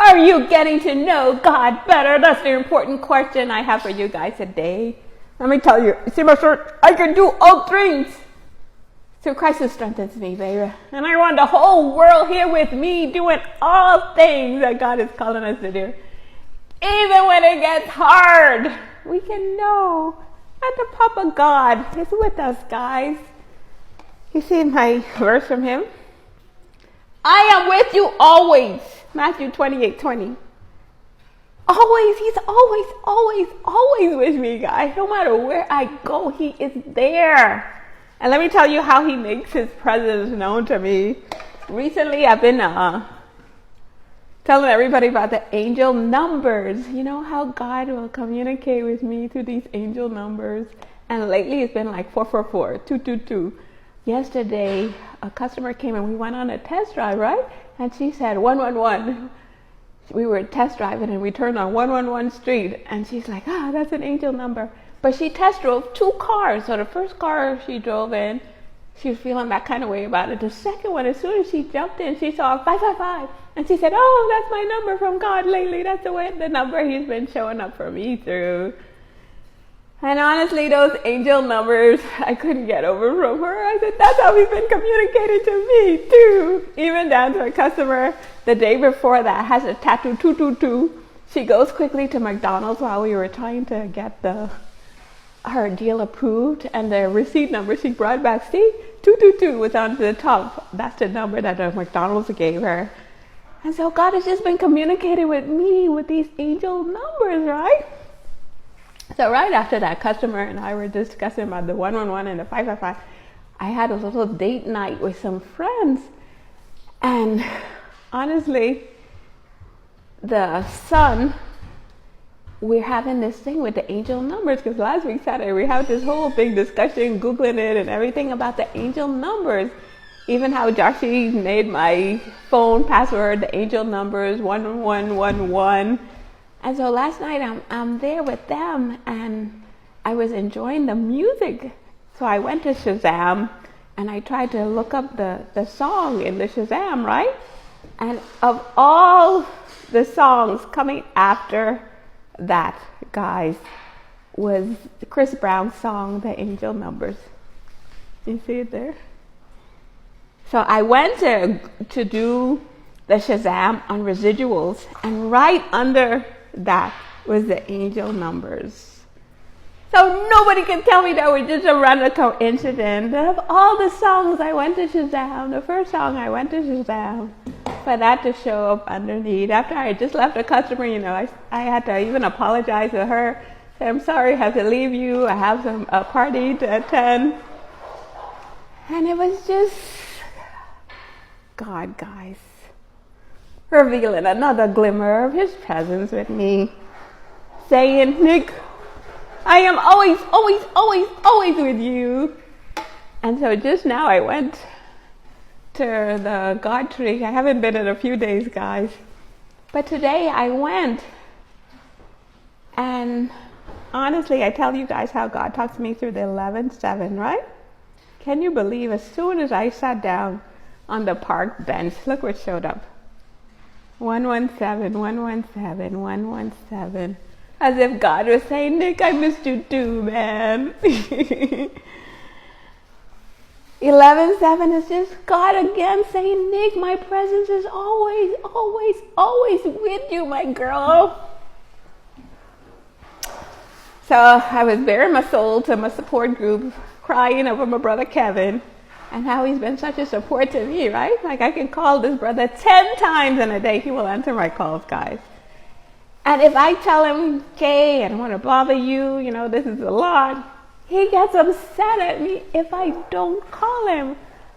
Are you getting to know God better? That's the important question I have for you guys today. Let me tell you, see my shirt? I can do all things through Christ who strengthens me, baby. And I want the whole world here with me doing all things that God is calling us to do. Even when it gets hard, we can know that the Papa God is with us, guys. You see my verse from him? I am with you always. Matthew 28:20. Always, he's always with me, guys. No matter where I go, he is there. And let me tell you how he makes his presence known to me. Recently, I've been telling everybody about the angel numbers. You know how God will communicate with me through these angel numbers. And lately, it's been like 444, 222. Yesterday, a customer came and we went on a test drive, right? And she said 111. We were test driving and we turned on 111 Street. And she's like, that's an angel number. But she test drove 2 cars. So the first car she drove in, she was feeling that kind of way about it. The second one, as soon as she jumped in, she saw 555. And she said, that's my number from God lately. That's the number he's been showing up for me through. And honestly, those angel numbers, I couldn't get over from her. I said, that's how he's been communicating to me too. Even down to a customer the day before that has a tattoo 222. She goes quickly to McDonald's while we were trying to get her deal approved, and the receipt number she brought back, see, 222 was on the top. That's the number that the McDonald's gave her. And so God has just been communicating with me with these angel numbers, right? So right after that, customer and I were discussing about the 111 and the 555. I had a little date night with some friends. And honestly, the son, we're having this thing with the angel numbers, because last week, Saturday, we had this whole big discussion, Googling it and everything about the angel numbers. Even how Joshi made my phone password, the angel numbers, 1111. And so last night I'm there with them and I was enjoying the music. So I went to Shazam and I tried to look up the song in the Shazam, right? And of all the songs coming after that, guys, was Chris Brown's song, The Angel Numbers. You see it there? So I went to do the Shazam on residuals, and right under that was the angel numbers. So nobody can tell me that was just a random coincidence. Of all the songs I went to Shazam, the first song I went to Shazam, for that to show up underneath. After I just left a customer, I had to even apologize to her. Say, I'm sorry, I have to leave you. I have a party to attend. And it was just God, guys, revealing another glimmer of his presence with me, saying, Nick, I am always with you. And so just now I went to the God tree. I haven't been in a few days, guys. But today I went. And honestly, I tell you guys how God talks to me through the 11:7, right? Can you believe as soon as I sat down on the park bench, look what showed up. 117, 117, 117. As if God was saying, Nick, I missed you too, man. 11:7 is just God again saying, Nick, my presence is always with you, my girl. So I was bearing my soul to my support group, crying over my brother Kevin, and how he's been such a support to me, right? Like I can call this brother 10 times in a day. He will answer my calls, guys. And if I tell him, Kay, I don't want to bother you, this is a lot, he gets upset at me if I don't call him.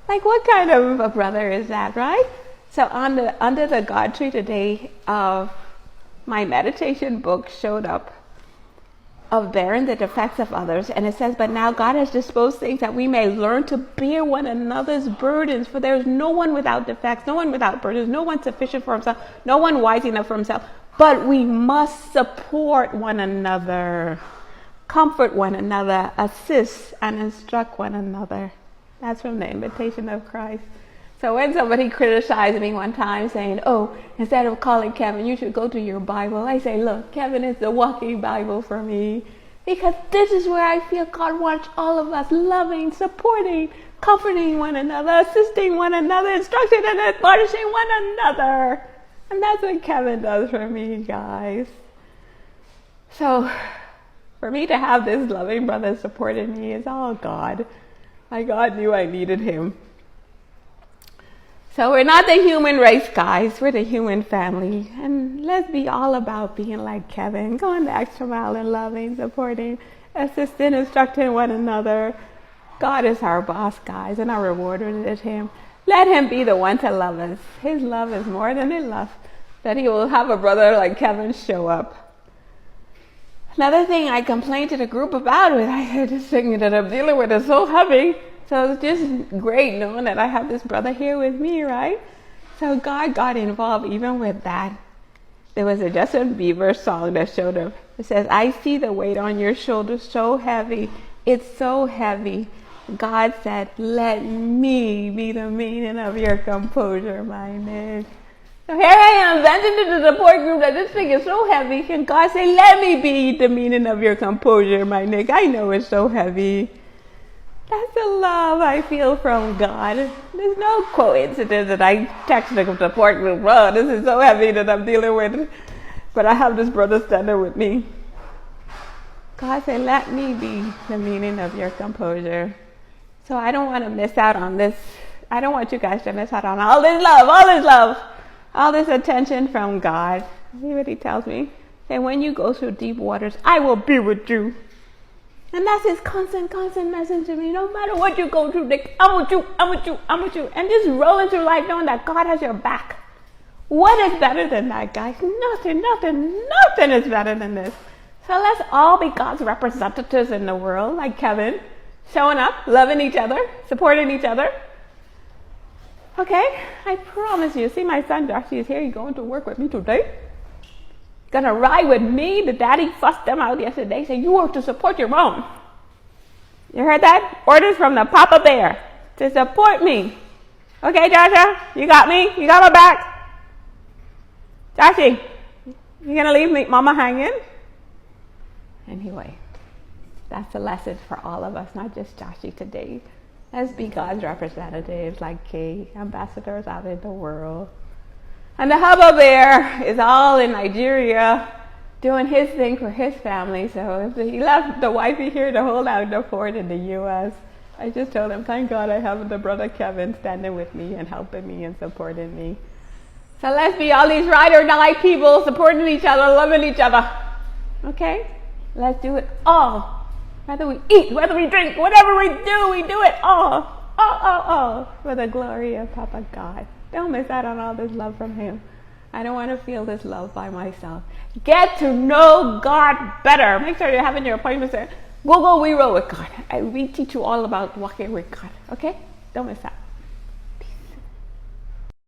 Like, what kind of a brother is that, right? So under the God tree today, my meditation book showed up of bearing the defects of others. And it says, but now God has disposed things that we may learn to bear one another's burdens. For there is no one without defects, no one without burdens, no one sufficient for himself, no one wise enough for himself. But we must support one another, comfort one another, assist and instruct one another. That's from the invitation of Christ. So when somebody criticized me one time saying, oh, instead of calling Kevin, you should go to your Bible, I say, look, Kevin is the walking Bible for me. Because this is where I feel God wants all of us loving, supporting, comforting one another, assisting one another, instructing and admonishing one another. And that's what Kevin does for me, guys. So for me to have this loving brother supporting me is all God. My God knew I needed him. So we're not the human race, guys. We're the human family. And let's be all about being like Kevin, going the extra mile and loving, supporting, assisting, instructing one another. God is our boss, guys, and our rewarder is him. Let him be the one to love us. His love is more than enough that he will have a brother like Kevin show up. Another thing I complained to the group about was I said, this thing that I'm dealing with is so heavy. So it's just great knowing that I have this brother here with me, right? So God got involved even with that. There was a Justin Bieber song that showed up. It says, I see the weight on your shoulders so heavy. It's so heavy. God said, let me be the meaning of your composure, my Nick. So here I am, venting to the support group that this thing is so heavy. And God said, let me be the meaning of your composure, my Nick. I know it's so heavy. That's the love I feel from God. There's no coincidence that I texted the support group, oh, this is so heavy that I'm dealing with. But I have this brother standing with me. God said, let me be the meaning of your composure. So I don't want to miss out on this. I don't want you guys to miss out on all this love, all this attention from God. See what he tells me? Say, when you go through deep waters, I will be with you. And that's his constant message to me. No matter what you go through, Nick, I'm with you. And just rolling through life knowing that God has your back. What is better than that, guys? Nothing is better than this. So let's all be God's representatives in the world, like Kevin, showing up, loving each other, supporting each other. Okay? I promise you. See, my son Josh is here. He's going to work with me today. Gonna ride with me. The daddy fussed them out yesterday, saying, you work to support your mom. You heard that? Orders from the Papa Bear to support me. Okay, Joshua? You got me? You got my back? Joshy, you gonna leave me, Mama hanging? Anyway, that's a lesson for all of us, not just Joshy today. Let's be God's representatives like Kay, ambassadors out in the world. And the Hubba Bear is all in Nigeria doing his thing for his family. So if he left the wifey here to hold out the fort in the U.S., I just told him, thank God I have the brother Kevin standing with me and helping me and supporting me. So let's be all these ride or die people supporting each other, loving each other. Okay? Let's do it all. Whether we eat, whether we drink, whatever we do it all. All for the glory of Papa God. Don't miss out on all this love from him. I don't want to feel this love by myself. Get to know God better. Make sure you're having your appointments there. Google We Roll with God. We teach you all about walking with God. Okay? Don't miss out.